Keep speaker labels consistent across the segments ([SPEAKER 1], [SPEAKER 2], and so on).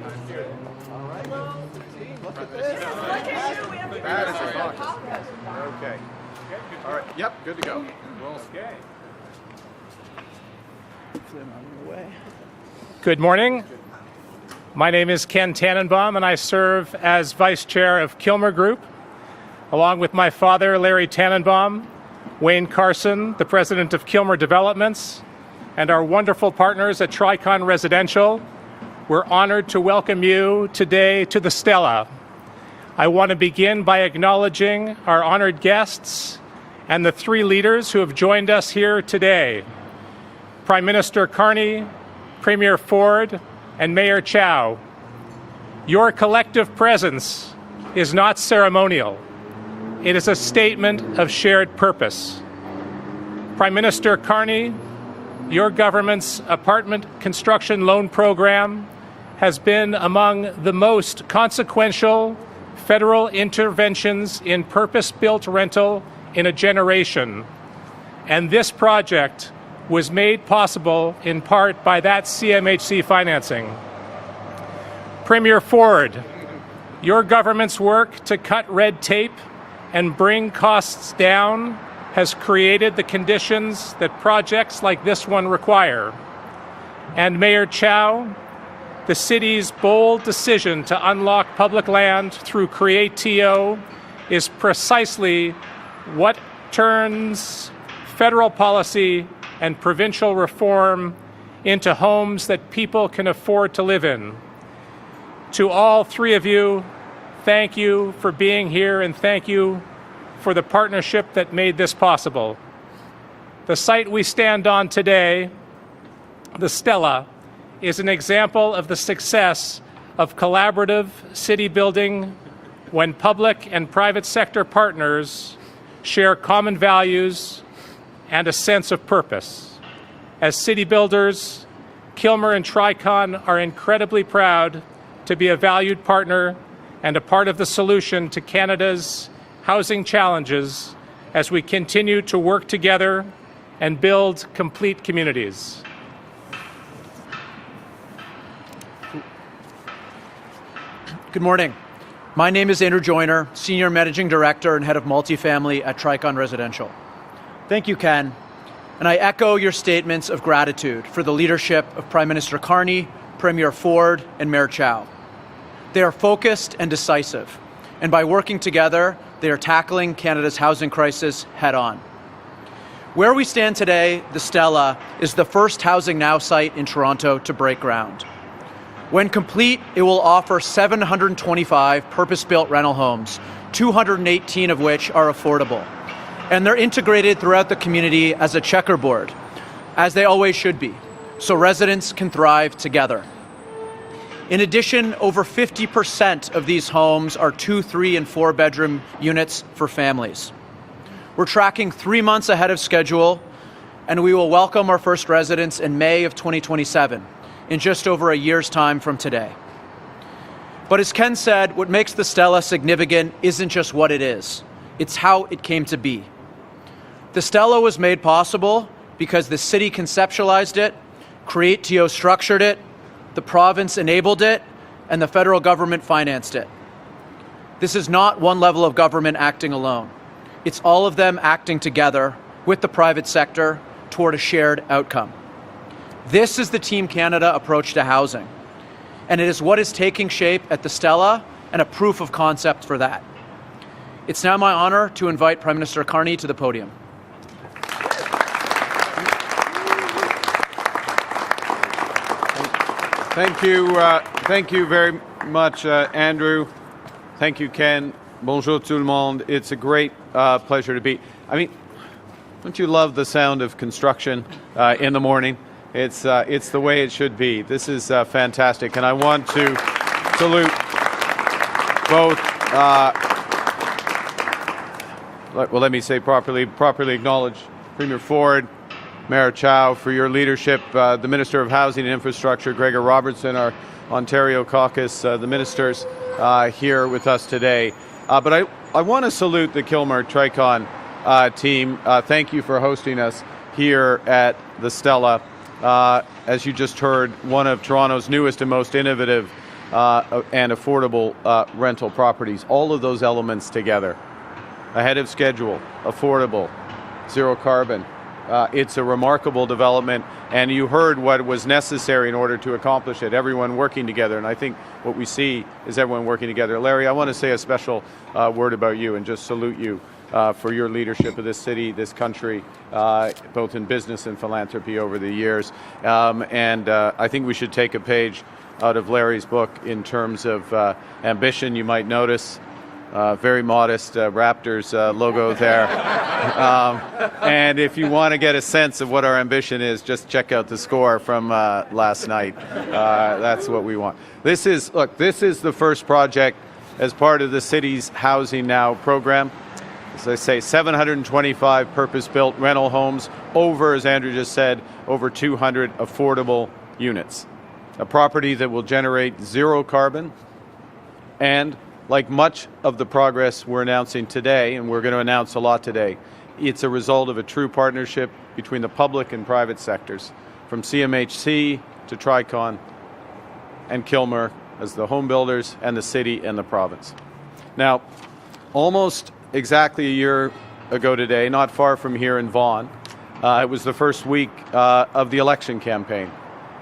[SPEAKER 1] Okay. All right. Yep. Good to go. Roll.
[SPEAKER 2] Good morning. My name is Ken Tannenbaum, and I serve as Vice Chair of Kilmer Group, along with my father, Larry Tannenbaum, Wayne Carson, the President of Kilmer Developments, and our wonderful partners at Tricon Residential. We're honored to welcome you today to the Stella. I want to begin by acknowledging our honored guests and the three leaders who have joined us here today: Prime Minister Carney, Premier Ford, and Mayor Chow. Your collective presence is not ceremonial. It is a statement of shared purpose. Prime Minister Carney, your government's apartment construction loan program has been among the most consequential federal interventions in purpose-built rental in a generation. And this project was made possible in part by that CMHC financing. Premier Ford, your government's work to cut red tape and bring costs down has created the conditions that projects like this one require. And Mayor Chow, the city's bold decision to unlock public land through Create-TO is precisely what turns federal policy and provincial reform into homes that people can afford to live in. To all three of you, thank you for being here, and thank you for the partnership that made this possible. The site we stand on today, the Stella, is an example of the success of collaborative city building when public and private sector partners share common values and a sense of purpose. As city builders, Kilmer and Tricon are incredibly proud to be a valued partner and a part of the solution to Canada's housing challenges as we continue to work together and build complete communities.
[SPEAKER 3] Good morning. My name is Andrew Joyner, Senior Managing Director and Head of Multifamily at Tricon Residential. Thank you, Ken. And I echo your statements of gratitude for the leadership of Prime Minister Carney, Premier Ford, and Mayor Chow. They are focused and decisive, and by working together, they are tackling Canada's housing crisis head-on. Where we stand today, the Stella is the first Housing Now site in Toronto to break ground. When complete, it will offer 725 purpose-built rental homes, 218 of which are affordable. And they're integrated throughout the community as a checkerboard, as they always should be, so residents can thrive together. In addition, over 50% of these homes are 2, 3, and 4 bedroom units for families. We're tracking 3 months ahead of schedule, and we will welcome our first residents in May of 2027, in just over a year's time from today. But as Ken said, what makes the Stella significant isn't just what it is, it's how it came to be. The Stella was made possible because the city conceptualized it, Create-TO structured it, the province enabled it, and the federal government financed it. This is not one level of government acting alone. It's all of them acting together with the private sector toward a shared outcome. This is the Team Canada approach to housing, and it is what is taking shape at the Stella and a proof of concept for that. It's now my honor to invite Prime Minister Carney to the podium.
[SPEAKER 1] Thank you very much, Andrew. Thank you, Ken. Bonjour tout le monde. It's a great pleasure to be. I mean, don't you love the sound of construction in the morning? It's the way it should be. This is fantastic, and I want to salute both. Well, let me say properly acknowledge Premier Ford, Mayor Chow for your leadership, the Minister of Housing and Infrastructure, Gregor Robertson, our Ontario caucus, the ministers here with us today. But I want to salute the Kilmer Tricon team. Thank you for hosting us here at the Stella. As you just heard, one of Toronto's newest and most innovative and affordable rental properties. All of those elements together. Ahead of schedule, affordable, zero carbon. It's a remarkable development, and you heard what was necessary in order to accomplish it, everyone working together, and I think what we see is everyone working together. Larry, I want to say a special word about you and just salute you for your leadership of this city, this country, both in business and philanthropy over the years. And I think we should take a page out of Larry's book in terms of ambition. You might notice very modest Raptors logo there. And if you want to get a sense of what our ambition is, just check out the score from last night. That's what we want. This is the first project as part of the city's Housing Now program. As I say, 725 purpose-built rental homes, over, as Andrew just said, over 200 affordable units. A property that will generate zero carbon, and like much of the progress we're announcing today, and we're going to announce a lot today, it's a result of a true partnership between the public and private sectors, from CMHC to Tricon and Kilmer as the home builders, and the city and the province. Now, almost exactly a year ago today, not far from here in Vaughan, it was the first week of the election campaign,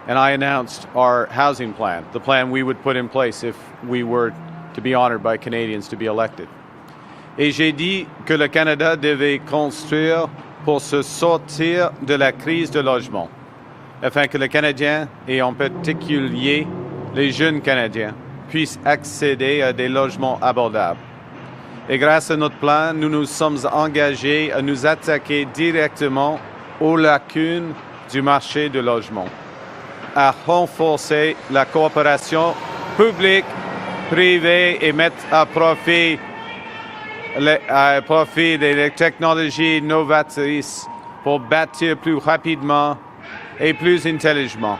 [SPEAKER 1] and I announced our housing plan, the plan we would put in place if we were to be honored by Canadians to be elected. Et j'ai dit que le Canada devait construire pour se sortir de la crise de logement, afin que les Canadiens, et en particulier les jeunes Canadiens, puissent accéder à des logements abordables. Et grâce à notre plan, nous nous sommes engagés à nous attaquer directement aux lacunes du marché du logement, à renforcer la coopération publique-privée et mettre à profit des technologies novatrices pour bâtir plus rapidement et plus intelligemment.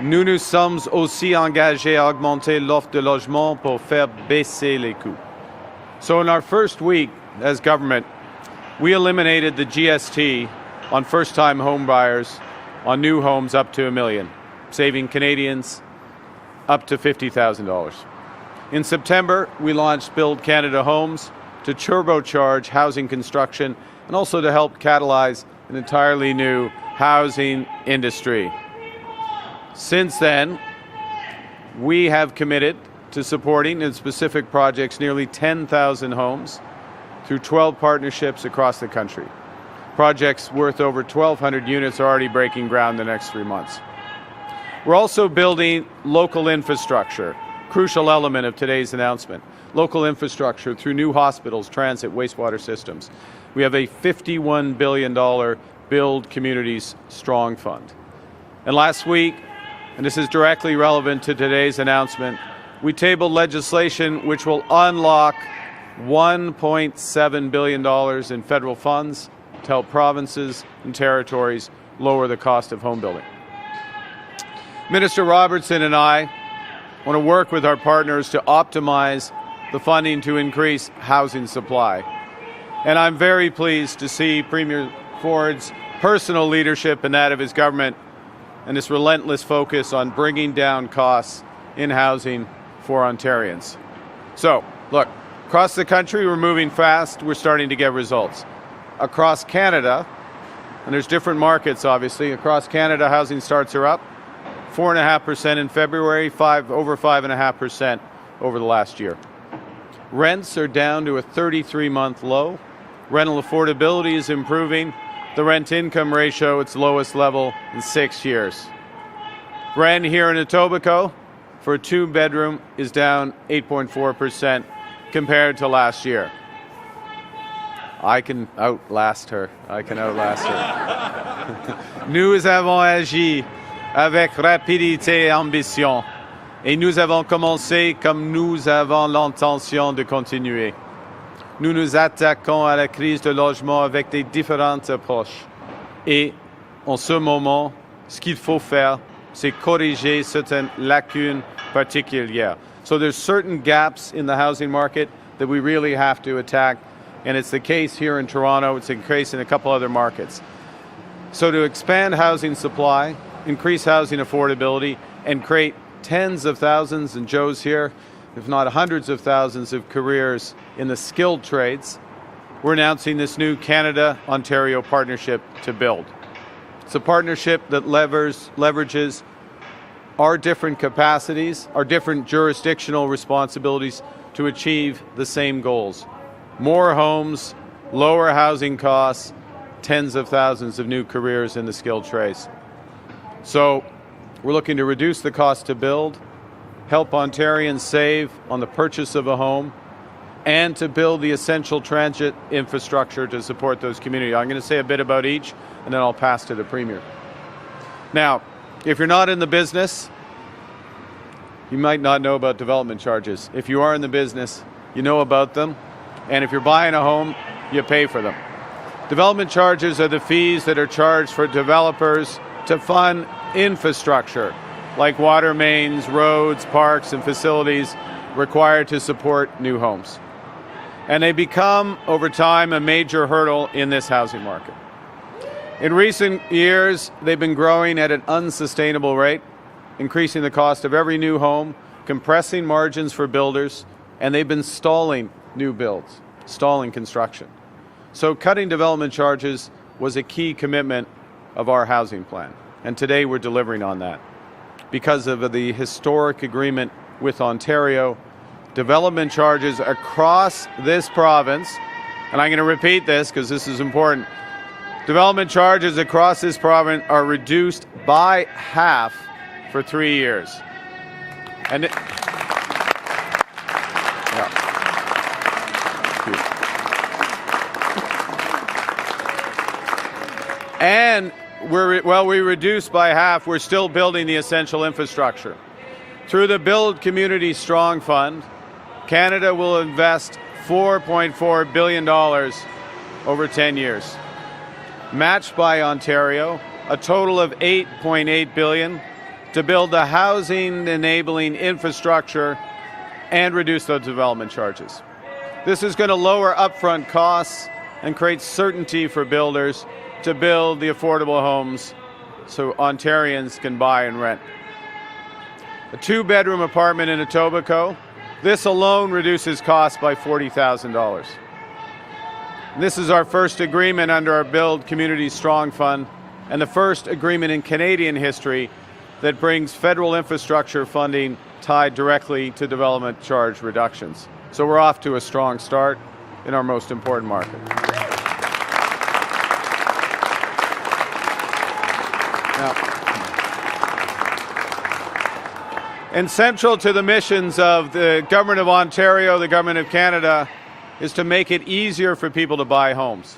[SPEAKER 1] Nous nous sommes aussi engagés à augmenter l'offre de logement pour faire baisser les coûts. So in our first week as government, we eliminated the GST on first-time home buyers on new homes up to $1 million, saving Canadians up to $50,000. In September, we launched Build Canada Homes to turbocharge housing construction and also to help catalyze an entirely new housing industry. Since then, we have committed to supporting in specific projects nearly 10,000 homes through 12 partnerships across the country. Projects worth over 1,200 units are already breaking ground in the next 3 months. We're also building local infrastructure, crucial element of today's announcement. Local infrastructure through new hospitals, transit, wastewater systems. We have a $51 billion Build Communities Strong Fund. And last week, and this is directly relevant to today's announcement, we tabled legislation which will unlock $1.7 billion in federal funds to help provinces and territories lower the cost of home building. Minister Robertson and I want to work with our partners to optimize the funding to increase housing supply. And I'm very pleased to see Premier Ford's personal leadership and that of his government and this relentless focus on bringing down costs in housing for Ontarians. So, look, across the country, we're moving fast. We're starting to get results. Across Canada, and there's different markets, obviously. Across Canada, housing starts are up 4.5% in February, over 5.5% over the last year. Rents are down to a 33-month low. Rental affordability is improving. The rent-income ratio, its lowest level in 6 years. Rent here in Etobicoke for a two-bedroom is down 8.4% compared to last year. I can outlast her. Nous avons agi avec rapidité et ambition, et nous avons commencé comme nous avons l'intention de continuer. Nous nous attaquons à la crise de logement avec des différentes approches. Et en ce moment, ce qu'il faut faire, c'est corriger certaines lacunes particulières. So there's certain gaps in the housing market that we really have to attack, and it's the case here in Toronto, it's the case in a couple other markets. So to expand housing supply, increase housing affordability, and create tens of thousands, and Joe's here, if not hundreds of thousands of careers in the skilled trades, we're announcing this new Canada-Ontario partnership to build. It's a partnership that leverages our different capacities, our different jurisdictional responsibilities to achieve the same goals. More homes, lower housing costs, tens of thousands of new careers in the skilled trades. So we're looking to reduce the cost to build, help Ontarians save on the purchase of a home, and to build the essential transit infrastructure to support those communities. I'm going to say a bit about each, and then I'll pass to the Premier. Now, if you're not in the business, you might not know about development charges. If you are in the business, you know about them, and if you're buying a home, you pay for them. Development charges are the fees that are charged for developers to fund infrastructure, like water mains, roads, parks, and facilities required to support new homes. And they become, over time, a major hurdle in this housing market. In recent years, they've been growing at an unsustainable rate, increasing the cost of every new home, compressing margins for builders, and they've been stalling new builds, stalling construction. So cutting development charges was a key commitment of our housing plan. And today we're delivering on that. Because of the historic agreement with Ontario, development charges across this province, and I'm going to repeat this because this is important, development charges across this province are reduced by half for 3 years. And And we reduced by half, we're still building the essential infrastructure. Through the Build Community Strong Fund, Canada will invest $4.4 billion over 10 years. Matched by Ontario, a total of $8.8 billion to build the housing-enabling infrastructure and reduce those development charges. This is going to lower upfront costs and create certainty for builders to build the affordable homes so Ontarians can buy and rent. A 2-bedroom apartment in Etobicoke, this alone reduces costs by $40,000. This is our first agreement under our Build Community Strong Fund and the first agreement in Canadian history that brings federal infrastructure funding tied directly to development charge reductions. So we're off to a strong start in our most important market. And central to the missions of the Government of Ontario, the Government of Canada, is to make it easier for people to buy homes.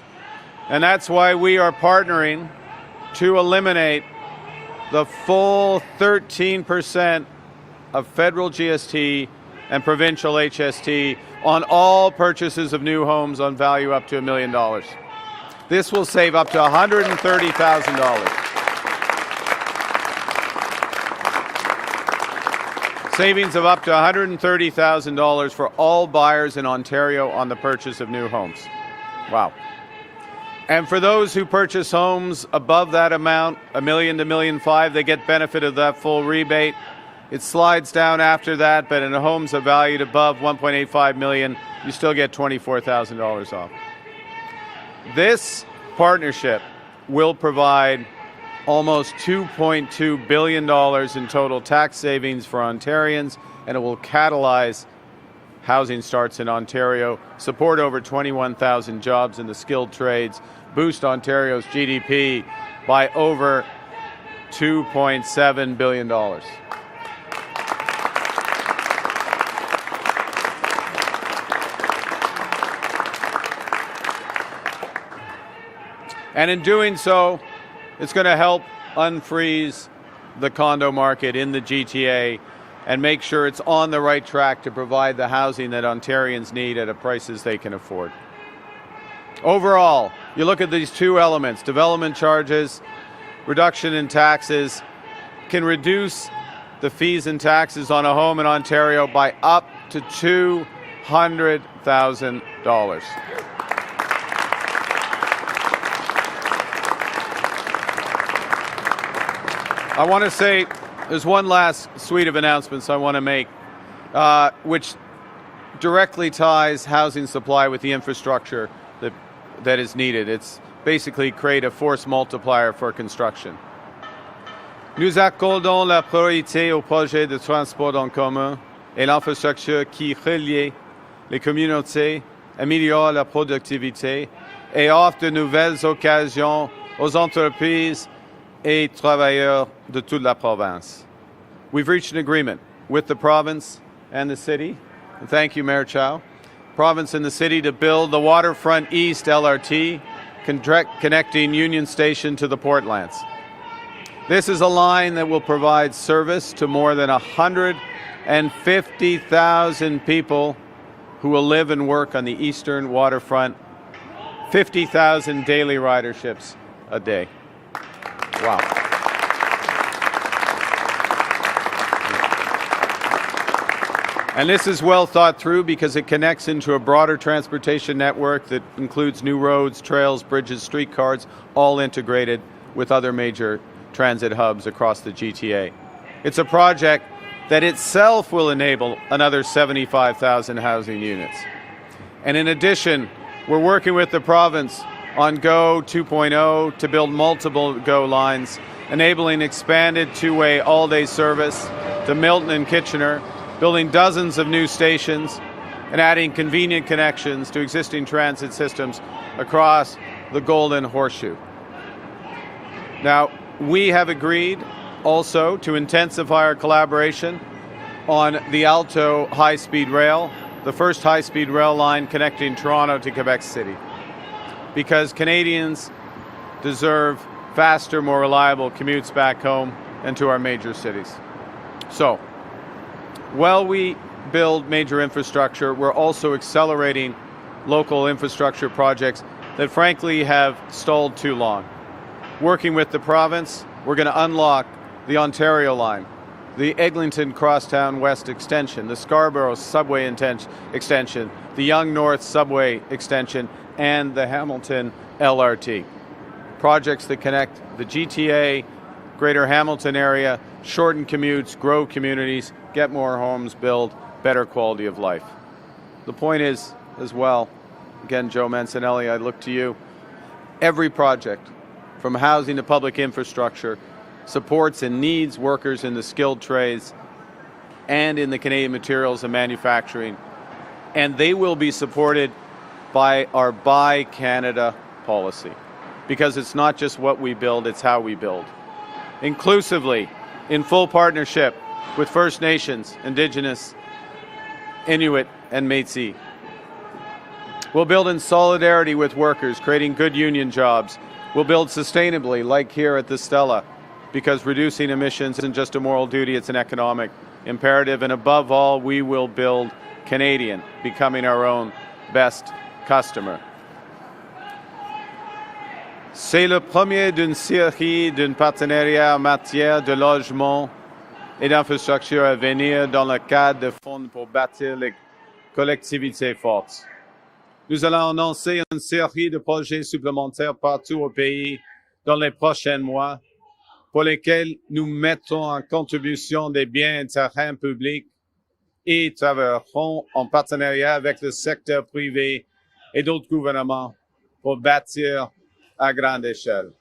[SPEAKER 1] And that's why we are partnering to eliminate the full 13% of federal GST and provincial HST on all purchases of new homes on value up to $1 million. This will save up to $130,000. Savings of up to $130,000 for all buyers in Ontario on the purchase of new homes. Wow. And for those who purchase homes above that amount, $1 million to $1.5 million, they get benefit of that full rebate. It slides down after that, but in the homes valued above $1.85 million, you still get $24,000 off. This partnership will provide almost $2.2 billion in total tax savings for Ontarians, and it will catalyze housing starts in Ontario, support over 21,000 jobs in the skilled trades, boost Ontario's GDP by over $2.7 billion. And in doing so, it's going to help unfreeze the condo market in the GTA and make sure it's on the right track to provide the housing that Ontarians need at prices they can afford. Overall, you look at these two elements, development charges, reduction in taxes, can reduce the fees and taxes on a home in Ontario by up to $200,000. I want to say there's one last suite of announcements I want to make, which directly ties housing supply with the infrastructure that is needed. It's basically create a force multiplier for construction. Nous accordons la priorité aux projets de transport en commun et l'infrastructure qui relie les communautés, améliore la productivité et offre de nouvelles occasions aux entreprises et travailleurs de toute la province. We've reached an agreement with the province and the city. And thank you, Mayor Chow. Province and the city to build the Waterfront East LRT, connecting Union Station to the Portlands. This is a line that will provide service to more than 150,000 people who will live and work on the eastern waterfront. 50,000 daily riderships a day. Wow. And this is well thought through because it connects into a broader transportation network that includes new roads, trails, bridges, streetcars, all integrated with other major transit hubs across the GTA. It's a project that itself will enable another 75,000 housing units. And in addition, we're working with the province on GO 2.0 to build multiple GO lines, enabling expanded two-way all-day service to Milton and Kitchener, building dozens of new stations, and adding convenient connections to existing transit systems across the Golden Horseshoe. Now, we have agreed also to intensify our collaboration on the Alto high-speed rail, the first high-speed rail line connecting Toronto to Quebec City, because Canadians deserve faster, more reliable commutes back home and to our major cities. So, while we build major infrastructure, we're also accelerating local infrastructure projects that frankly have stalled too long. Working with the province, we're going to unlock the Ontario line, the Eglinton Crosstown West extension, the Scarborough subway extension, the Yonge North subway extension, and the Hamilton LRT. Projects that connect the GTA, Greater Hamilton area, shorten commutes, grow communities, get more homes, build better quality of life. The point is, as well, again, Joe Mancinelli, I look to you, every project, from housing to public infrastructure, supports and needs workers in the skilled trades and in the Canadian materials and manufacturing. And they will be supported by our Buy Canada policy, because it's not just what we build, it's how we build. Inclusively, in full partnership with First Nations, Indigenous, Inuit, and Métis. We'll build in solidarity with workers, creating good union jobs. We'll build sustainably, like here at the Stella, because reducing emissions isn't just a moral duty, it's an economic imperative. And above all, we will build Canadian, becoming our own best customer. C'est le premier d'une série d'un partenariat en matière de logement et d'infrastructure à venir dans le cadre de fonds pour bâtir les collectivités fortes. Nous allons annoncer une série de projets supplémentaires partout au pays dans les prochains mois, pour lesquels nous mettons en contribution des biens et terrains publics et travaillerons en partenariat avec le secteur privé et d'autres gouvernements pour bâtir à grande échelle.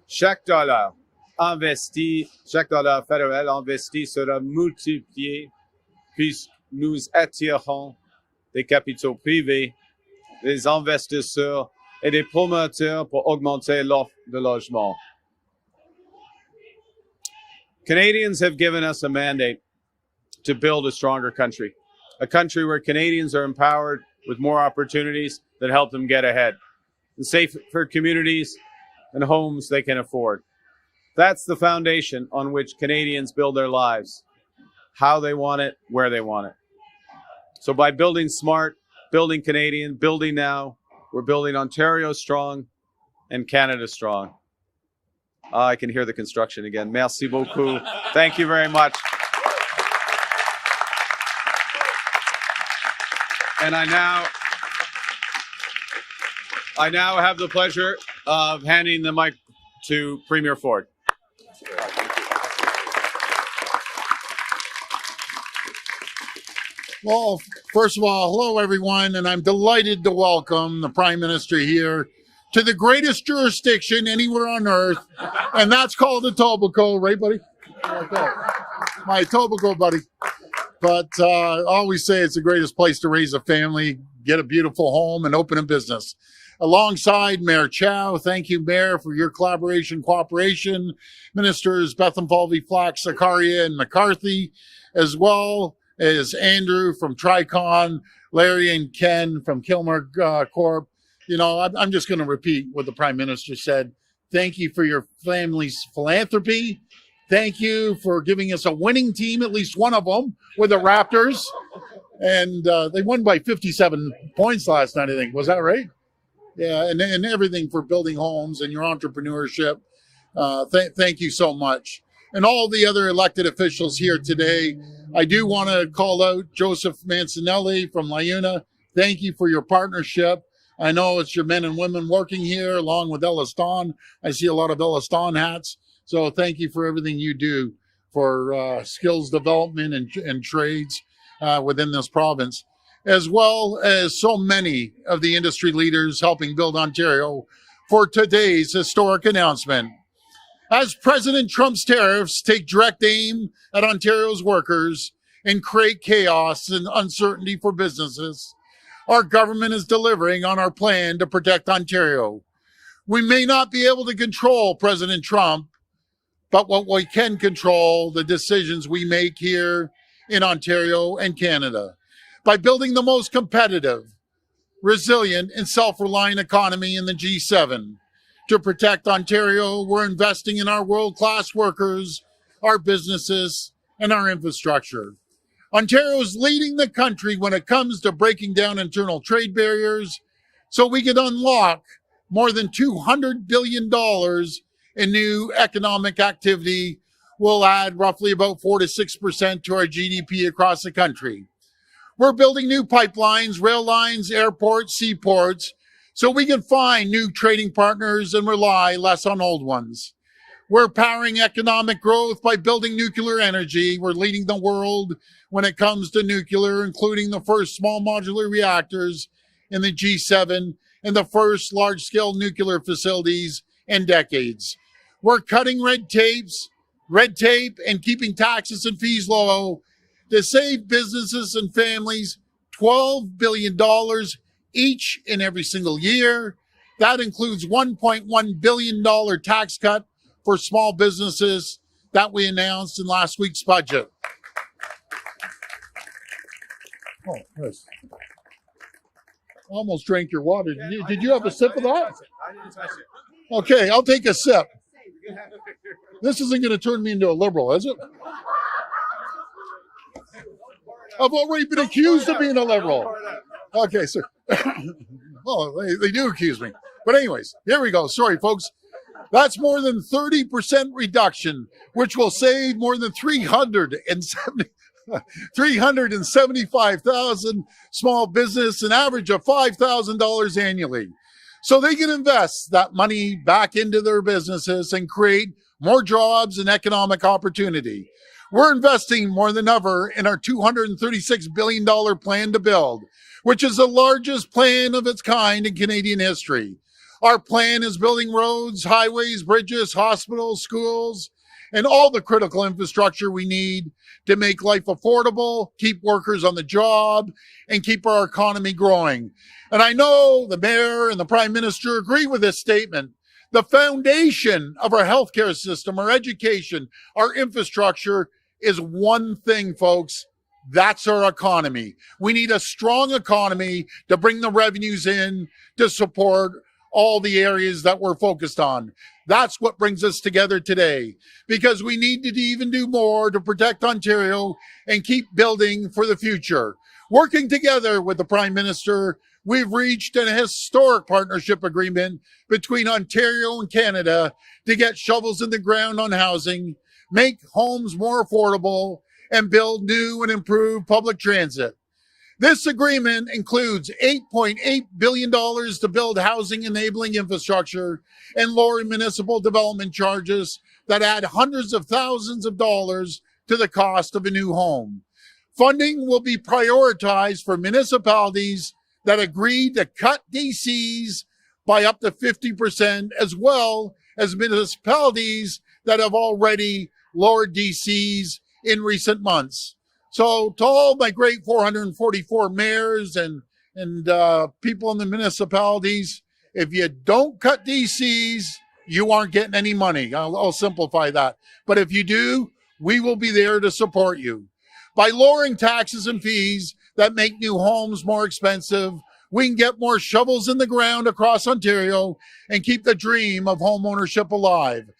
[SPEAKER 1] Chaque dollar fédéral investi sera multiplié puisque nous attirons des capitaux privés, des investisseurs et des promoteurs pour augmenter l'offre de logement. Canadians have given us a mandate to build a stronger country, a country where Canadians are empowered with more opportunities that help them get ahead, and safer communities and homes they can afford. That's the foundation on which Canadians build their lives, how they want it, where they want it. So by building smart, building Canadian, building now, we're building Ontario strong and Canada strong. I can hear the construction again. Merci beaucoup. Thank you very much. And I now have the pleasure of handing the mic to Premier Ford.
[SPEAKER 4] Well, first of all, hello, everyone, and I'm delighted to welcome the Prime Minister here to the greatest jurisdiction anywhere on earth, and that's called Etobicoke, right, buddy? Okay. My Etobicoke, buddy. But I always say it's the greatest place to raise a family, get a beautiful home, and open a business. Alongside Mayor Chow, thank you, Mayor, for your cooperation. Ministers Betham, Falvey, Flax, Zakaria, and McCarthy, as well as Andrew from Tricon, Larry and Ken from Kilmer Corp. You know, I'm just going to repeat what the Prime Minister said. Thank you for your family's philanthropy. Thank you for giving us a winning team, at least one of them, with the Raptors. And they won by 57 points last night, I think. Was that right? Yeah, and everything for building homes and your entrepreneurship. Thank you so much. And all the other elected officials here today, I do want to call out Joseph Mancinelli from LiUNA. Thank you for your partnership. I know it's your men and women working here along with Elliston. I see a lot of Elliston hats. So thank you for everything you do for skills development and trades within this province, as well as so many of the industry leaders helping build Ontario for today's historic announcement. As President Trump's tariffs take direct aim at Ontario's workers and create chaos and uncertainty for businesses, our government is delivering on our plan to protect Ontario. We may not be able to control President Trump, but what we can control, the decisions we make here in Ontario and Canada. By building the most competitive, resilient, and self-reliant economy in the G7. To protect Ontario, we're investing in our world-class workers, our businesses, and our infrastructure. Ontario is leading the country when it comes to breaking down internal trade barriers, so we can unlock more than $200 billion in new economic activity. Will add roughly about 4 to 6% to our GDP across the country. We're building new pipelines, rail lines, airports, seaports, so we can find new trading partners and rely less on old ones. We're powering economic growth by building nuclear energy. We're leading the world when it comes to nuclear, including the first small modular reactors in the G7 and the first large-scale nuclear facilities in decades. We're cutting red tape and keeping taxes and fees low to save businesses and families $12 billion each and every single year. That includes $1.1 billion tax cut for small businesses that we announced in last week's budget. Oh, nice. Almost drank your water. Did you have a sip of that?
[SPEAKER 1] I didn't touch it.
[SPEAKER 4] Okay, I'll take a sip. This isn't going to turn me into a liberal, is it? I've already been accused of being a liberal. Okay, sir. Well, they do accuse me. But anyways, here we go. Sorry, folks. That's more than 30% reduction, which will save more than 375,000 small business, an average of $5,000 annually. So they can invest that money back into their businesses and create more jobs and economic opportunity. We're investing more than ever in our $236 billion plan to build, which is the largest plan of its kind in Canadian history. Our plan is building roads, highways, bridges, hospitals, schools, and all the critical infrastructure we need to make life affordable, keep workers on the job, and keep our economy growing. And I know the Mayor and the Prime Minister agree with this statement. The foundation of our healthcare system, our education, our infrastructure is one thing, folks. That's our economy. We need a strong economy to bring the revenues in to support all the areas that we're focused on. That's what brings us together today, because we need to even do more to protect Ontario and keep building for the future. Working together with the Prime Minister, we've reached an historic partnership agreement between Ontario and Canada to get shovels in the ground on housing, make homes more affordable, and build new and improved public transit. This agreement includes $8.8 billion to build housing enabling infrastructure and lower municipal development charges that add hundreds of thousands of dollars to the cost of a new home. Funding will be prioritized for municipalities that agreed to cut DCs by up to 50%, as well as municipalities that have already lowered DCs in recent months. So to all my great 444 mayors and people in the municipalities, if you don't cut DCs, you aren't getting any money. I'll simplify that. But if you do, we will be there to support you. By lowering taxes and fees that make new homes more expensive, we can get more shovels in the ground across Ontario and keep the dream of home ownership alive.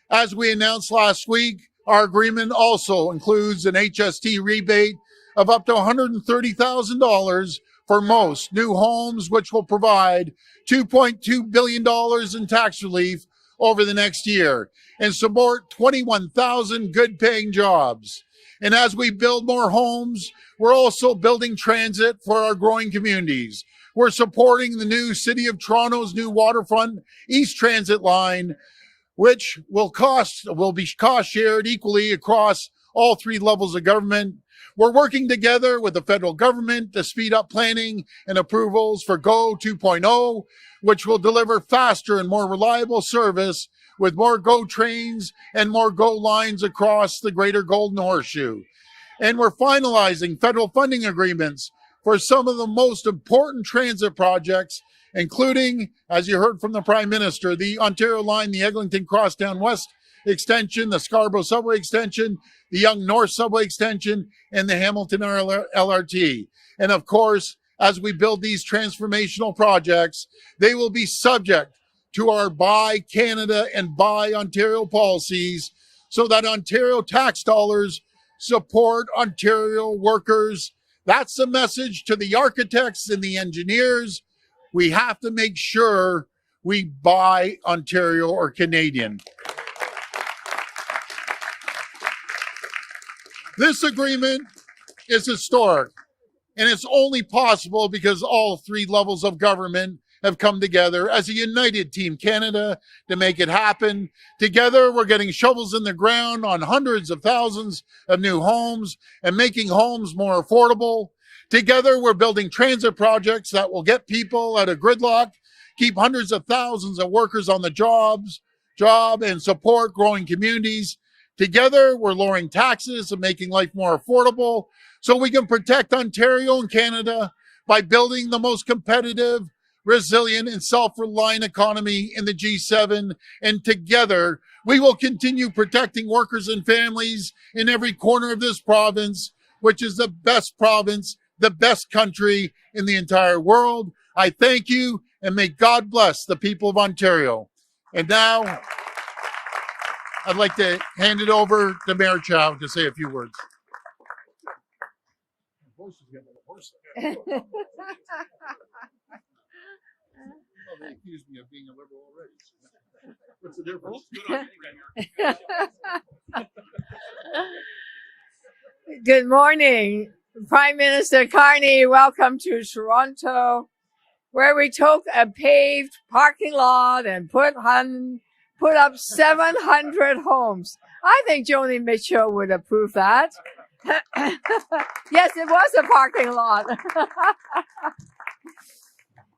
[SPEAKER 4] As we announced last week, our agreement also includes an HST rebate of up to $130,000 for most new homes, which will provide $2.2 billion in tax relief over the next year and support 21,000 good-paying jobs. And as we build more homes, we're also building transit for our growing communities. We're supporting the new City of Toronto's new waterfront East Transit line, which will be cost shared equally across all three levels of government. We're working together with the federal government to speed up planning and approvals for GO 2.0, which will deliver faster and more reliable service with more GO trains and more GO lines across the greater Golden Horseshoe. And we're finalizing federal funding agreements for some of the most important transit projects, including, as you heard from the Prime Minister, the Ontario Line, the Eglinton Crosstown West extension, the Scarborough Subway extension, the Yonge North Subway extension, and the Hamilton LRT. And of course, as we build these transformational projects, they will be subject to our Buy Canada and Buy Ontario policies so that Ontario tax dollars support Ontario workers. That's the message to the architects and the engineers. We have to make sure we buy Ontario or Canadian. This agreement is historic, and it's only possible because all three levels of government have come together as a united Team Canada to make it happen. Together, we're getting shovels in the ground on hundreds of thousands of new homes and making homes more affordable. Together, we're building transit projects that will get people out of gridlock, keep hundreds of thousands of workers on the job, and support growing communities. Together, we're lowering taxes and making life more affordable so we can protect Ontario and Canada by building the most competitive, resilient, and self-reliant economy in the G7. And together, we will continue protecting workers and families in every corner of this province, which is the best province, the best country in the entire world. I thank you, and may God bless the people of Ontario. And now, I'd like to hand it over to Mayor Chow to say a few words. They accused me of being a liberal already. What's the difference?
[SPEAKER 5] Good morning, Prime Minister Carney. Welcome to Toronto, where we took a paved parking lot and put up 700 homes. I think Joni Mitchell would approve that. Yes, it was a parking lot.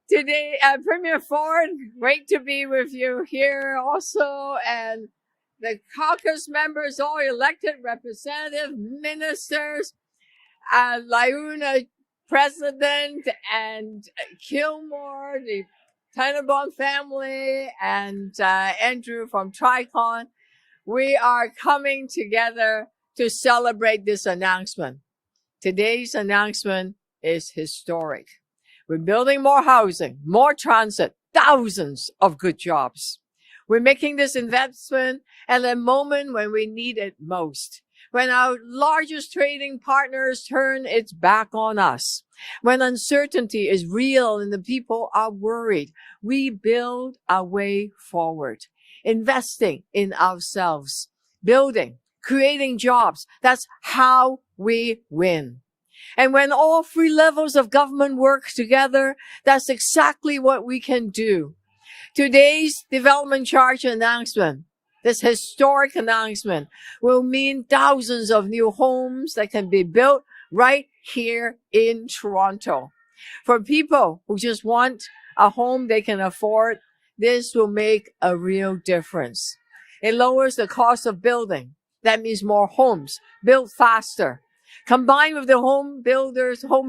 [SPEAKER 5] Today, Premier Ford, great to be with you here also, and the caucus members, all elected representatives, ministers, Launa President, and Kilmore, the Tenenbaum family, and Andrew from Tricon. We are coming together to celebrate this announcement. Today's announcement is historic. We're building more housing, more transit, thousands of good jobs. We're making this investment at a moment when we need it most, when our largest trading partners turn its back on us, when uncertainty is real and the people are worried. We build our way forward, investing in ourselves, building, creating jobs. That's how we win. And when all three levels of government work together, that's exactly what we can do. Today's development charge announcement, this historic announcement, will mean thousands of new homes that can be built right here in Toronto. For people who just want a home they can afford, this will make a real difference. It lowers the cost of building. That means more homes built faster. Combined with the home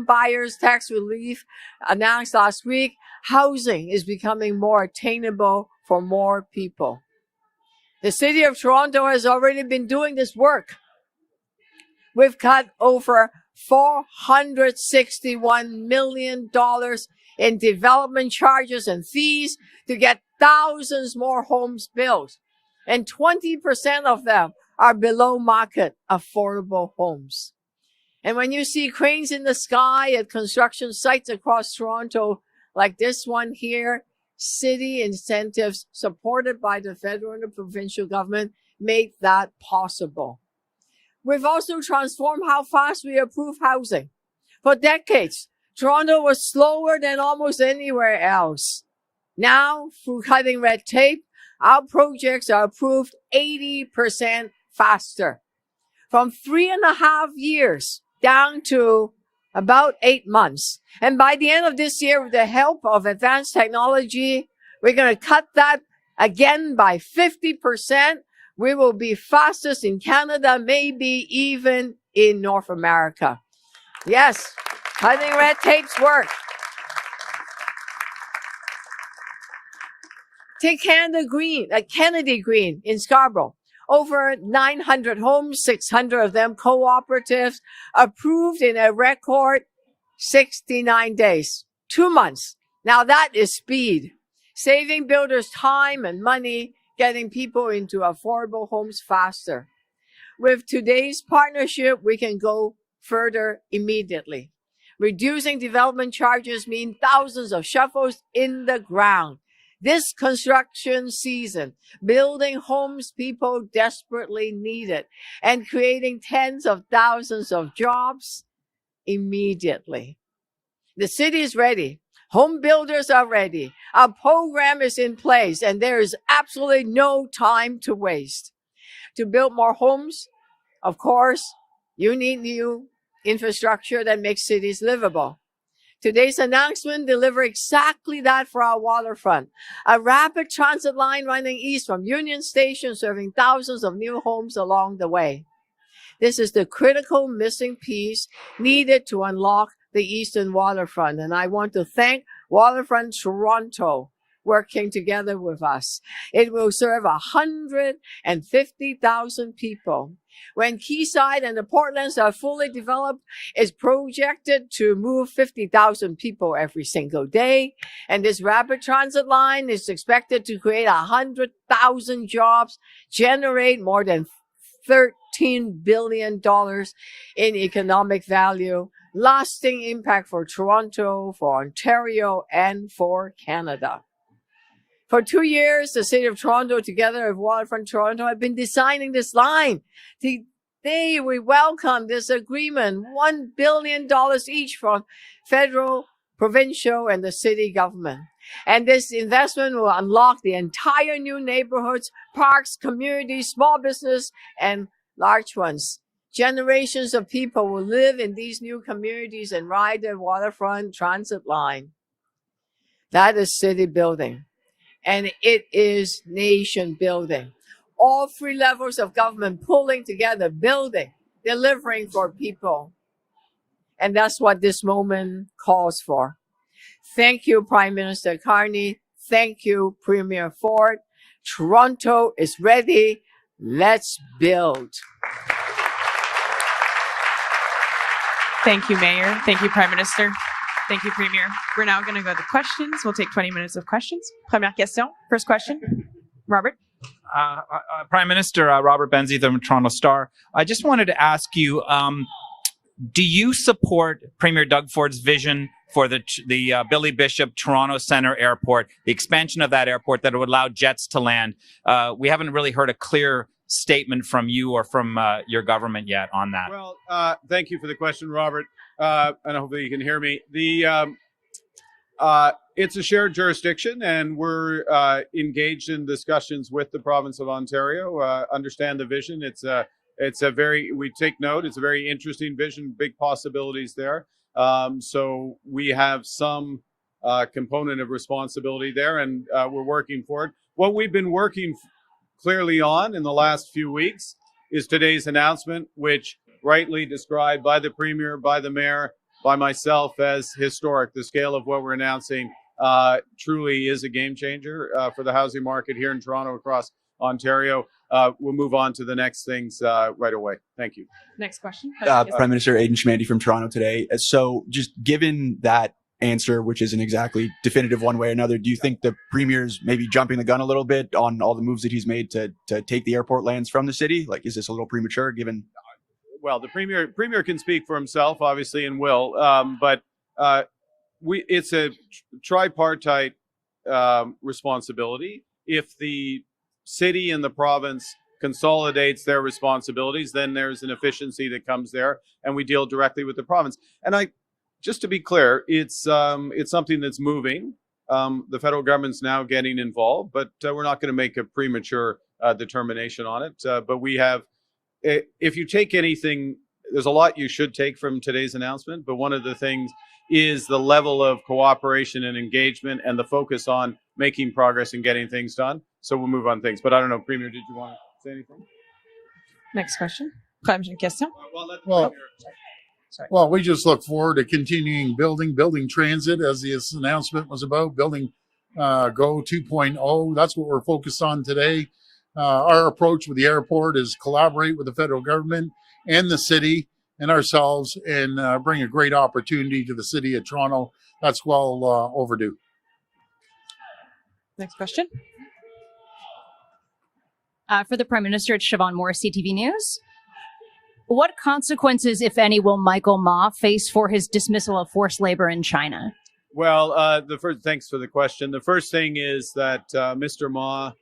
[SPEAKER 5] buyers tax relief announced last week, housing is becoming more attainable for more people. The City of Toronto has already been doing this work. We've cut over $461 million in development charges and fees to get thousands more homes built. And 20% of them are below market affordable homes. And when you see cranes in the sky at construction sites across Toronto, like this one here, city incentives supported by the federal and the provincial government make that possible. We've also transformed how fast we approve housing. For decades, Toronto was slower than almost anywhere else. Now, through cutting red tape, our projects are approved 80% faster. From 3.5 years down to about 8 months. And by the end of this year, with the help of advanced technology, we're going to cut that again by 50%. We will be fastest in Canada, maybe even in North America. Yes, cutting red tapes work. Take Kennedy Green in Scarborough. Over 900 homes, 600 of them cooperatives, approved in a record 69 days, 2 months. Now that is speed, saving builders time and money, getting people into affordable homes faster. With today's partnership, we can go further immediately. Reducing development charges mean thousands of shovels in the ground. This construction season, building homes people desperately needed and creating tens of thousands of jobs immediately. The city is ready. Home builders are ready. Our program is in place and there is absolutely no time to waste. To build more homes, of course, you need new infrastructure that makes cities livable. Today's announcement delivers exactly that for our waterfront. A rapid transit line running east from Union Station, serving thousands of new homes along the way. This is the critical missing piece needed to unlock the eastern waterfront. And I want to thank Waterfront Toronto working together with us. It will serve 150,000 people. When Quayside and the Portlands are fully developed, it's projected to move 50,000 people every single day. And this rapid transit line is expected to create 100,000 jobs, generate more than $13 billion in economic value, lasting impact for Toronto, for Ontario, and for Canada. For 2 years, the City of Toronto, together with Waterfront Toronto, have been designing this line. Today, we welcome this agreement, $1 billion each from federal, provincial, and the city government. And this investment will unlock the entire new neighborhoods, parks, communities, small business, and large ones. Generations of people will live in these new communities and ride the waterfront transit line. That is city building. And it is nation building. All 3 levels of government pulling together, building, delivering for people. And that's what this moment calls for. Thank you, Prime Minister Carney. Thank you, Premier Ford. Toronto is ready. Let's build.
[SPEAKER 6] Thank you, Mayor. Thank you, Prime Minister. Thank you, Premier. We're now going to go to questions. We'll take 20 minutes of questions. Première question. First question. Robert.
[SPEAKER 7] Prime Minister Robert Benzie, the Toronto Star. I just wanted to ask you, do you support Premier Doug Ford's vision for the Billy Bishop Toronto Centre Airport, the expansion of that airport that would allow jets to land? We haven't really heard a clear statement from you or from your government yet on that.
[SPEAKER 1] Well, thank you for the question, Robert. And hopefully you can hear me. It's a shared jurisdiction, and we're engaged in discussions with the province of Ontario. Understand the vision. It's we take note. It's a very interesting vision, big possibilities there. So we have some component of responsibility there, and we're working for it. What we've been working clearly on in the last few weeks is today's announcement, which rightly described by the Premier, by the Mayor, by myself as historic. The scale of what we're announcing truly is a game changer for the housing market here in Toronto, across Ontario. We'll move on to the next things right away. Thank you.
[SPEAKER 6] Next question.
[SPEAKER 8] Prime Minister Aidan Schmandy from Toronto today. So just given that answer, which isn't exactly definitive one way or another, do you think the Premier's maybe jumping the gun a little bit on all the moves that he's made to take the airport lands from the city? Like, is this a little premature given?
[SPEAKER 1] Well, the Premier can speak for himself, obviously, and will. But it's a tripartite responsibility. If the city and the province consolidates their responsibilities, then there's an efficiency that comes there, and we deal directly with the province. And just to be clear, it's something that's moving. The federal government's now getting involved, but we're not going to make a premature determination on it. But we have, if you take anything, there's a lot you should take from today's announcement, but one of the things is the level of cooperation and engagement and the focus on making progress and getting things done. So we'll move on things. But I don't know, Premier, did you want to say anything?
[SPEAKER 6] Next question. Prochaine question.
[SPEAKER 4] Well, we just look forward to continuing building transit, as this announcement was about, building Go 2.0. That's what we're focused on today. Our approach with the airport is collaborate with the federal government and the city and ourselves, and bring a great opportunity to the city of Toronto. That's well overdue.
[SPEAKER 6] Next question.
[SPEAKER 9] For the Prime Minister, it's Siobhan Morris, CTV News. What consequences, if any, will Michael Ma face for his dismissal of forced labor in China?
[SPEAKER 1] Well, thanks for the question. The first thing is that Mr. Ma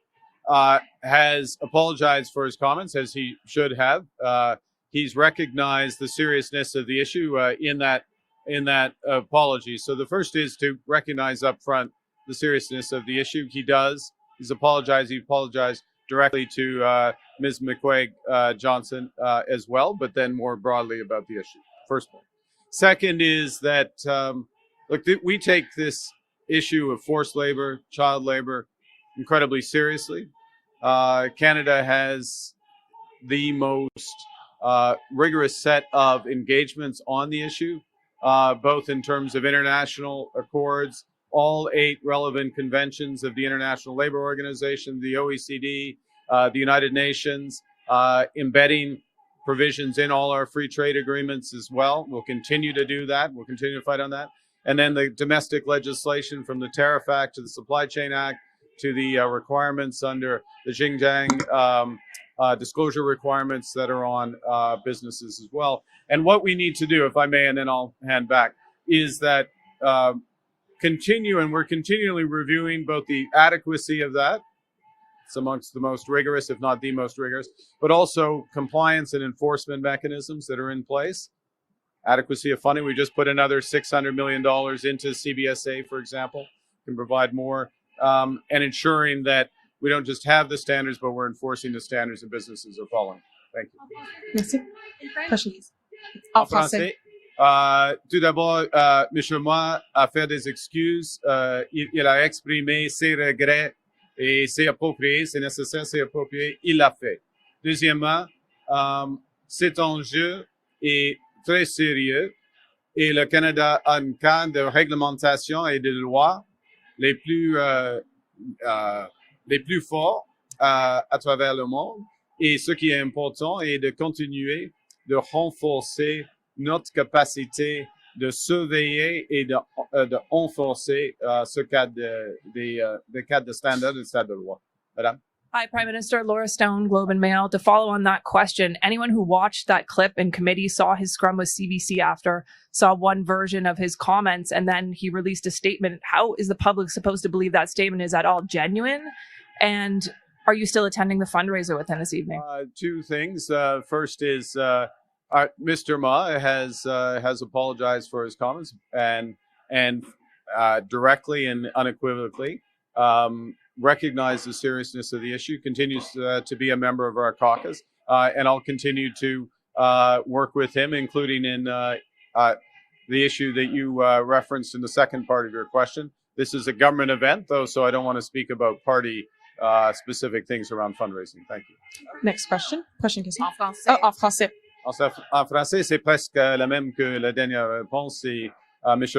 [SPEAKER 1] has apologized for his comments, as he should have. He's recognized the seriousness of the issue in that apology. So the first is to recognize up front the seriousness of the issue. He does. He's apologized. He apologized directly to Ms. McQuaig Johnson as well, but then more broadly about the issue. First point. Second is that, we take this issue of forced labor, child labor, incredibly seriously. Canada has the most rigorous set of engagements on the issue, both in terms of international accords, all 8 relevant conventions of the International Labour Organization, the OECD, the United Nations, embedding provisions in all our free trade agreements as well. We'll continue to do that. We'll continue to fight on that. And then the domestic legislation, from the Tariff Act to the Supply Chain Act to the requirements under the Xinjiang disclosure requirements that are on businesses as well. And what we need to do, if I may, and then I'll hand back, is that we're continually reviewing both the adequacy of that. It's amongst the most rigorous, if not the most rigorous, but also compliance and enforcement mechanisms that are in place. Adequacy of funding. We just put another $600 million into CBSA, for example, can provide more, and ensuring that we don't just have the standards, but we're enforcing the standards and businesses are following. Thank you.
[SPEAKER 6] Merci. Question.
[SPEAKER 1] En français. Tout d'abord, M. Ma a fait des excuses. Il a exprimé ses regrets et c'est approprié, c'est nécessaire, c'est approprié. Il l'a fait. Deuxièmement, cet enjeu est très sérieux et le Canada a un cadre de réglementation et de loi les plus forts à travers le monde. Et ce qui est important est de continuer de renforcer notre capacité de surveiller et de renforcer ce cadre de cadre de standard et de standard de loi. Madame?
[SPEAKER 10] Hi, Prime Minister. Laura Stone, Globe and Mail. To follow on that question, anyone who watched that clip in committee saw his scrum with CBC after, saw one version of his comments, and then he released a statement. How is the public supposed to believe that statement is at all genuine? And are you still attending the fundraiser with him this evening?
[SPEAKER 1] Two things. First is Mr. Ma has apologized for his comments and directly and unequivocally recognized the seriousness of the issue, continues to be a member of our caucus, and I'll continue to work with him, including in the issue that you referenced in the second part of your question. This is a government event, though, so I don't want to speak about party specific things around fundraising. Thank you.
[SPEAKER 6] Next question. Prochaine question.
[SPEAKER 5] En français.
[SPEAKER 6] Ah, en français.
[SPEAKER 1] En français, c'est presque la même que la dernière réponse. M.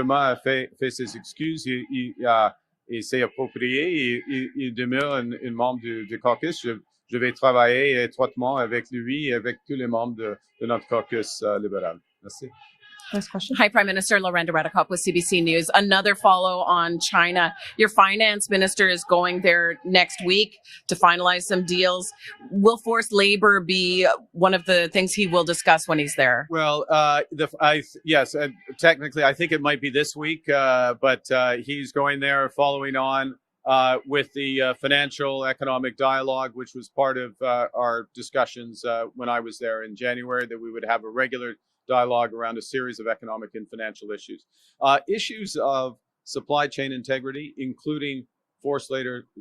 [SPEAKER 1] Ma a fait ses excuses. Il s'est approprié. Il demeure un membre du caucus. Je vais travailler étroitement avec lui et avec tous les membres de notre caucus libéral. Merci.
[SPEAKER 6] Next question.
[SPEAKER 11] Hi, Prime Minister. Lorenda Redekop with CBC News. Another follow on China. Your finance minister is going there next week to finalize some deals. Will forced labor be one of the things he will discuss when he's there?
[SPEAKER 1] Well, yes, technically, I think it might be this week, but he's going there following on with the financial economic dialogue, which was part of our discussions when I was there in January, that we would have a regular dialogue around a series of economic and financial issues. Issues of supply chain integrity, including forced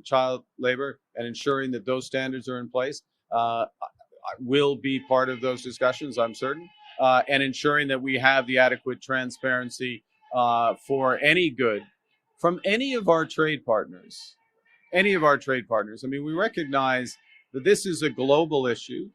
[SPEAKER 1] child labor, and ensuring that those standards are in place, will be part of those discussions, I'm certain, and ensuring that we have the adequate transparency for any good from any of our trade partners. I mean, we recognize that this is a global issue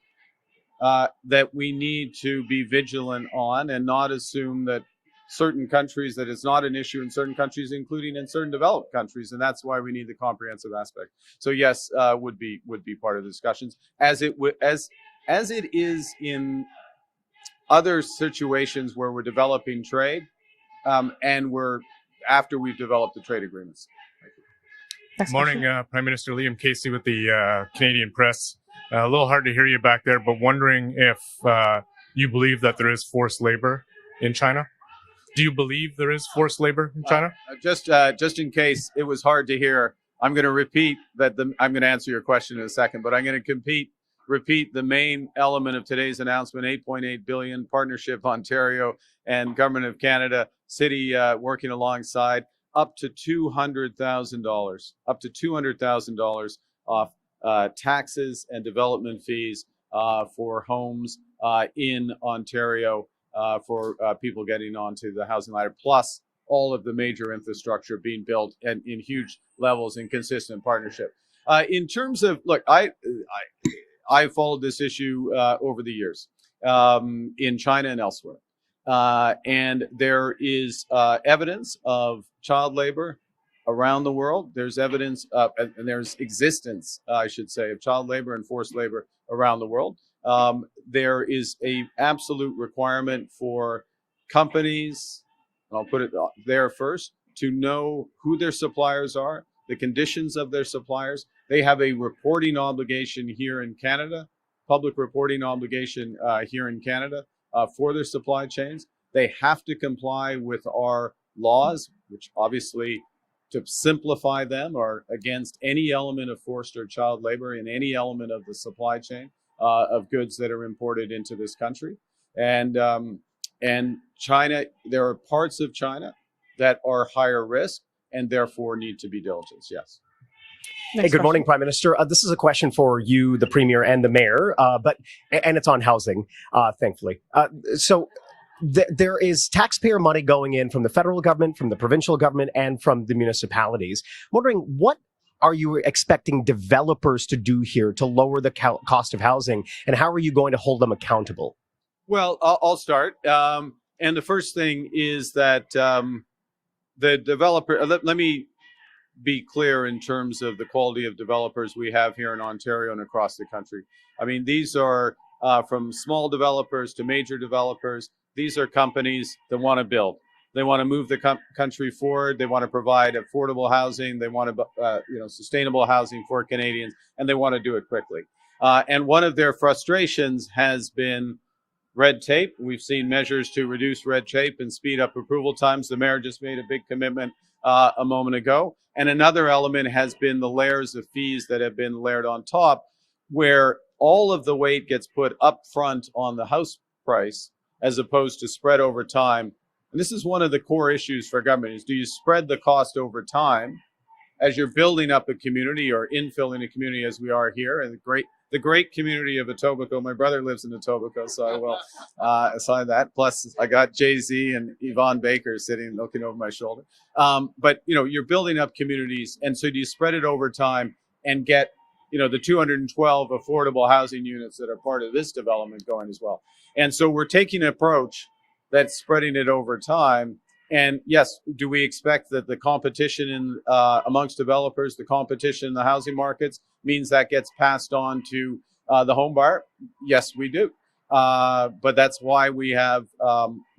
[SPEAKER 1] that we need to be vigilant on, and not assume that certain countries, that it's not an issue in certain countries, including in certain developed countries, and that's why we need the comprehensive aspect. So yes, would be part of the discussions, as it is in other situations where we're developing trade, and after we've developed the trade agreements.
[SPEAKER 12] Good morning, Prime Minister Liam Casey with the Canadian Press. A little hard to hear you back there, but wondering if you believe that there is forced labor in China. Do you believe there is forced labor in China?
[SPEAKER 1] Just in case it was hard to hear, I'm going to repeat that. I'm going to answer your question in a second, but I'm going to repeat the main element of today's announcement: $8.8 billion partnership, Ontario and Government of Canada, City working alongside, up to $200,000, off taxes and development fees for homes in Ontario for people getting onto the housing ladder, plus all of the major infrastructure being built and in huge levels in consistent partnership. In terms of, look, I followed this issue over the years in China and elsewhere. And there is evidence of child labor around the world. There's evidence and there's existence, I should say, of child labor and forced labor around the world. There is a absolute requirement for companies, and I'll put it there first, to know who their suppliers are, the conditions of their suppliers. They have a reporting obligation here in Canada, public reporting obligation here in Canada for their supply chains. They have to comply with our laws, which obviously, to simplify them, are against any element of forced or child labor in any element of the supply chain of goods that are imported into this country. And China, there are parts of China that are higher risk and therefore need to be diligent. Yes.
[SPEAKER 13] Hey, good morning, Prime Minister. This is a question for you, the Premier, and the Mayor, and it's on housing, thankfully. So there is taxpayer money going in from the federal government, from the provincial government, and from the municipalities. I'm wondering, what are you expecting developers to do here to lower the cost of housing, and how are you going to hold them accountable?
[SPEAKER 1] Well, I'll start. And the first thing is that the developer, let me be clear in terms of the quality of developers we have here in Ontario and across the country. I mean, these are from small developers to major developers. These are companies that want to build. They want to move the country forward. They want to provide affordable housing. They want to, sustainable housing for Canadians, and they want to do it quickly. And one of their frustrations has been red tape. We've seen measures to reduce red tape and speed up approval times. The mayor just made a big commitment a moment ago. And another element has been the layers of fees that have been layered on top, where all of the weight gets put up front on the house price as opposed to spread over time. And this is one of the core issues for government: is do you spread the cost over time as you're building up a community or infilling a community, as we are here, and the great community of Etobicoke. My brother lives in Etobicoke, so I will assign that. Plus, I got Jay-Z and Yvonne Baker sitting looking over my shoulder. But, you're building up communities, and so do you spread it over time and get, the 212 affordable housing units that are part of this development going as well. And so we're taking an approach that's spreading it over time. And yes, do we expect that the competition in amongst developers, the competition in the housing markets means that gets passed on to the home buyer? Yes, we do. But that's why we have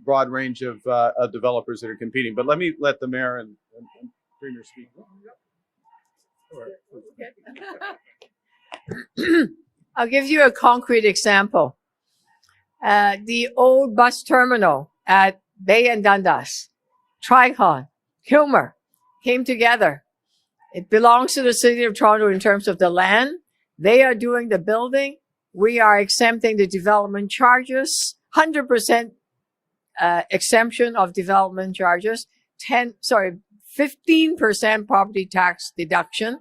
[SPEAKER 1] broad range of developers that are competing. But let the mayor and premier speak.
[SPEAKER 5] I'll give you a concrete example. The old bus terminal at Bay and Dundas, Tricon, Kilmer came together. It belongs to the City of Toronto in terms of the land. They are doing the building. We are exempting the development charges, 100% exemption of development charges, 15% property tax deduction.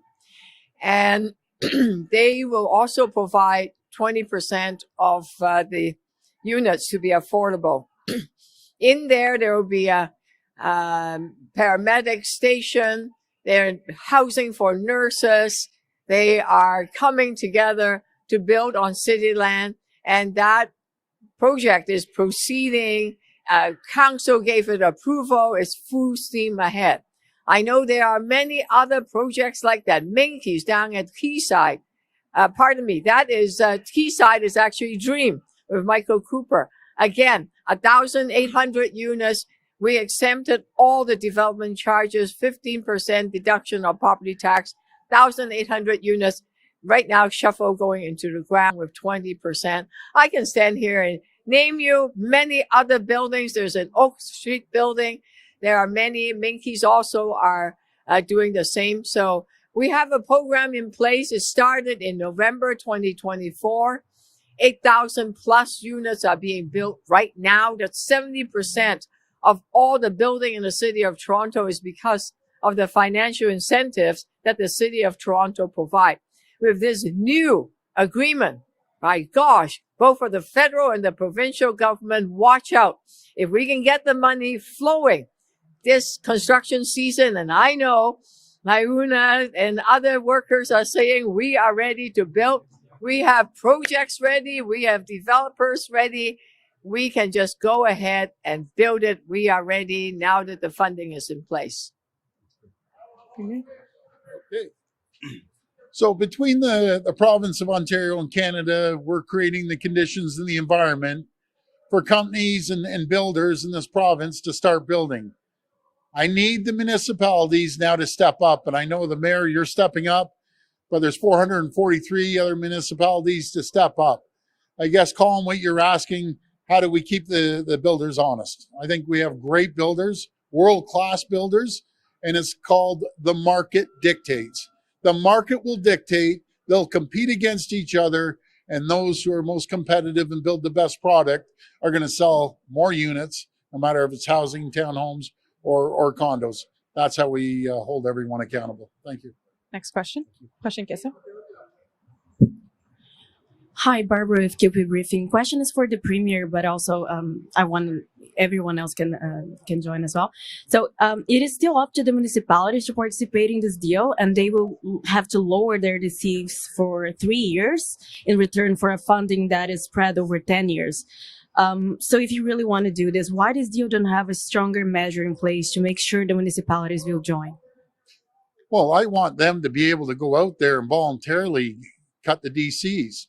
[SPEAKER 5] And they will also provide 20% of the units to be affordable. In there will be a paramedic station. They're housing for nurses. They are coming together to build on city land, and that project is proceeding. Council gave it approval. It's full steam ahead. I know there are many other projects like that. Minky's down at Quayside. That is, Quayside is actually Dream with Michael Cooper. Again, 1,800 units. We exempted all the development charges, 15% deduction of property tax, 1,800 units. Right now, shuffle going into the ground with 20%. I can stand here and name you many other buildings. There's an Oak Street building. There are many. Minky's also are doing the same. So we have a program in place. It started in November 2024. 8,000 plus units are being built right now. That's 70% of all the building in the City of Toronto is because of the financial incentives that the City of Toronto provide. With this new agreement, my gosh, both for the federal and the provincial government, watch out. If we can get the money flowing this construction season, and I know Nauna and other workers are saying we are ready to build. We have projects ready. We have developers ready. We can just go ahead and build it. We are ready now that the funding is in place.
[SPEAKER 4] Okay. So between the province of Ontario and Canada, we're creating the conditions and the environment for companies and builders in this province to start building. I need the municipalities now to step up. And I know the mayor, you're stepping up, but there's 443 other municipalities to step up. I guess, Colin, what you're asking, how do we keep the builders honest? I think we have great builders, world-class builders, and it's called the market dictates. The market will dictate. They'll compete against each other, and those who are most competitive and build the best product are going to sell more units, no matter if it's housing, townhomes, or condos. That's how we hold everyone accountable. Thank you.
[SPEAKER 6] Next question. Question question.
[SPEAKER 14] Hi, Barbara with QP Briefing. Question is for the Premier, but also I want everyone else can join as well. So it is still up to the municipalities to participate in this deal, and they will have to lower their receipts for 3 years in return for a funding that is spread over 10 years. So if you really want to do this, why does deal don't have a stronger measure in place to make sure the municipalities will join?
[SPEAKER 4] Well, I want them to be able to go out there and voluntarily cut the DCs.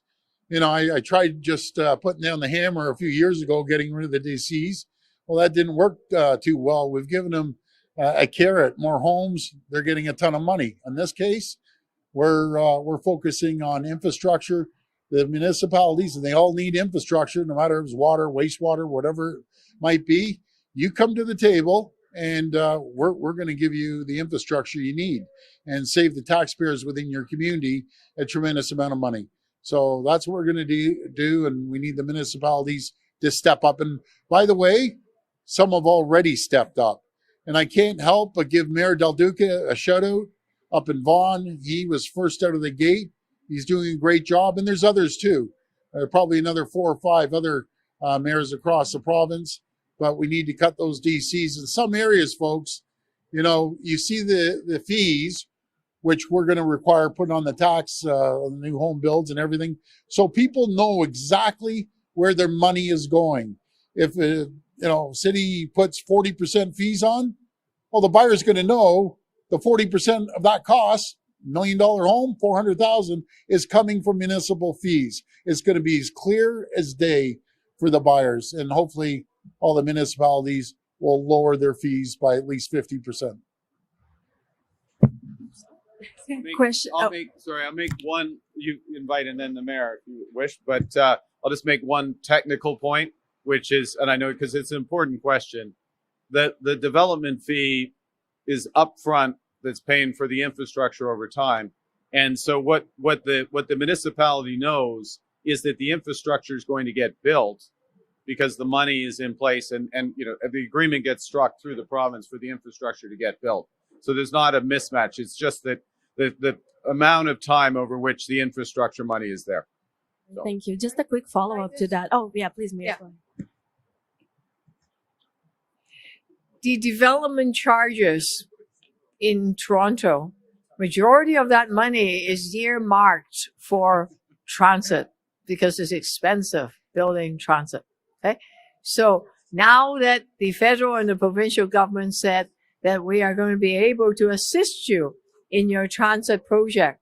[SPEAKER 4] You know, I tried just putting down the hammer a few years ago, getting rid of the DCs. Well, that didn't work too well. We've given them a carrot, more homes. They're getting a ton of money. In this case, we're focusing on infrastructure. The municipalities, and they all need infrastructure, no matter if it's water, wastewater, whatever it might be. You come to the table, and we're going to give you the infrastructure you need and save the taxpayers within your community a tremendous amount of money. So that's what we're going to do, and we need the municipalities to step up. And by the way, some have already stepped up. And I can't help but give Mayor Del Duca a shout out up in Vaughan. He was first out of the gate. He's doing a great job, and there's others too. Probably another 4 or 5 other mayors across the province, but we need to cut those DCs in some areas, folks. You know, you see the fees, which we're going to require putting on the tax, on the new home builds and everything. So people know exactly where their money is going. If, city puts 40% fees on, well, the buyer's going to know the 40% of that cost, $1 million home, $400,000, is coming from municipal fees. It's going to be as clear as day for the buyers. And hopefully all the municipalities will lower their fees by at least 50%.
[SPEAKER 1] I'll make one, you invite and then the mayor if you wish, but I'll just make one technical point, which is, and I know because it's an important question, that the development fee is upfront that's paying for the infrastructure over time. And so what the municipality knows is that the infrastructure is going to get built because the money is in place and the agreement gets struck through the province for the infrastructure to get built. So there's not a mismatch. It's just that the amount of time over which the infrastructure money is there. So.
[SPEAKER 14] Thank you. Just a quick follow-up to that. Oh, yeah, please, Mayor.
[SPEAKER 5] Yeah. The development charges in Toronto, majority of that money is earmarked for transit because it's expensive building transit. Okay. So now that the federal and the provincial government said that we are going to be able to assist you in your transit project,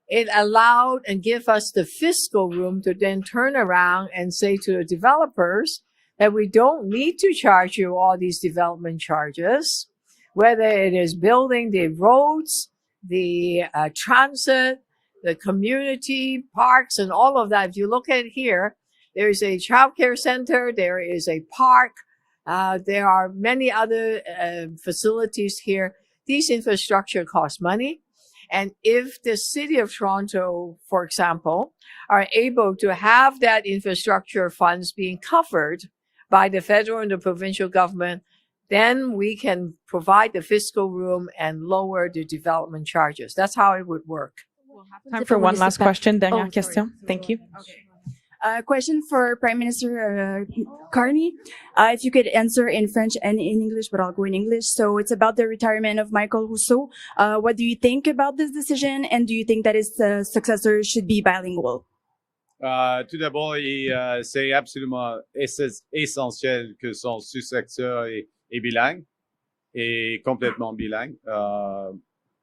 [SPEAKER 5] it allowed and give us the fiscal room to then turn around and say to the developers that we don't need to charge you all these development charges, whether it is building the roads, the transit, the community parks, and all of that. If you look at here, there is a child care center, there is a park, there are many other facilities here. These infrastructure cost money. And if the city of Toronto, for example, are able to have that infrastructure funds being covered by the federal and the provincial government, then we can provide the fiscal room and lower the development charges. That's how it would work.
[SPEAKER 6] Time for one last question. Dernière question. Thank you.
[SPEAKER 15] Question for Prime Minister Carney. If you could answer in French and in English, but I'll go in English. So it's about the retirement of Michael Rousseau. What do you think about this decision, and do you think that his successor should be bilingual?
[SPEAKER 1] Tout d'abord, c'est absolument essentiel que son successeur est bilingue et complètement bilingue.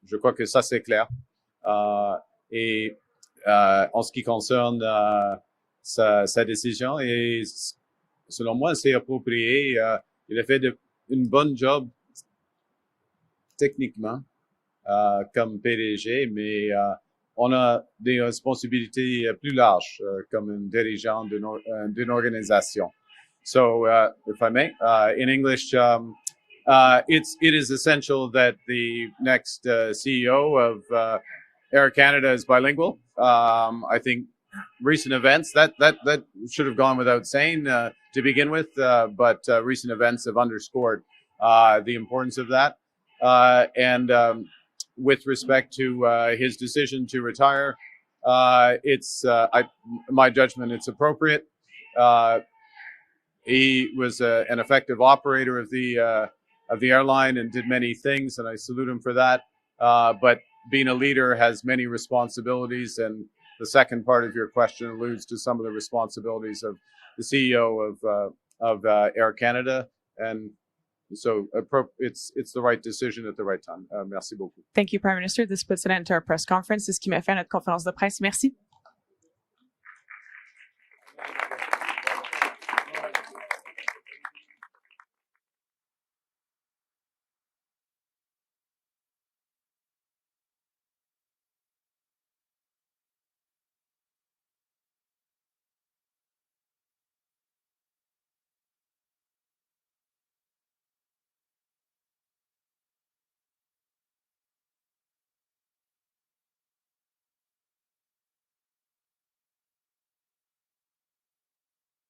[SPEAKER 1] Je crois que ça c'est clair. Et en ce qui concerne sa décision, et selon moi c'est approprié. Il a fait une bonne job techniquement comme PDG, mais on a des responsabilités plus larges comme un dirigeant d'une organisation. So, if I may, in English, it is essential that the next CEO of Air Canada is bilingual. I think recent events that should have gone without saying to begin with, but recent events have underscored the importance of that. And with respect to his decision to retire, it's my judgment, it's appropriate. He was an effective operator of the airline and did many things, and I salute him for that. But being a leader has many responsibilities, and the second part of your question alludes to some of the responsibilities of the CEO of Air Canada, and so it's the right decision at the right time. Merci beaucoup.
[SPEAKER 6] Thank you, Prime Minister. This puts an end to our press conference. C'est ce qui met fin à notre conférence de presse. Merci.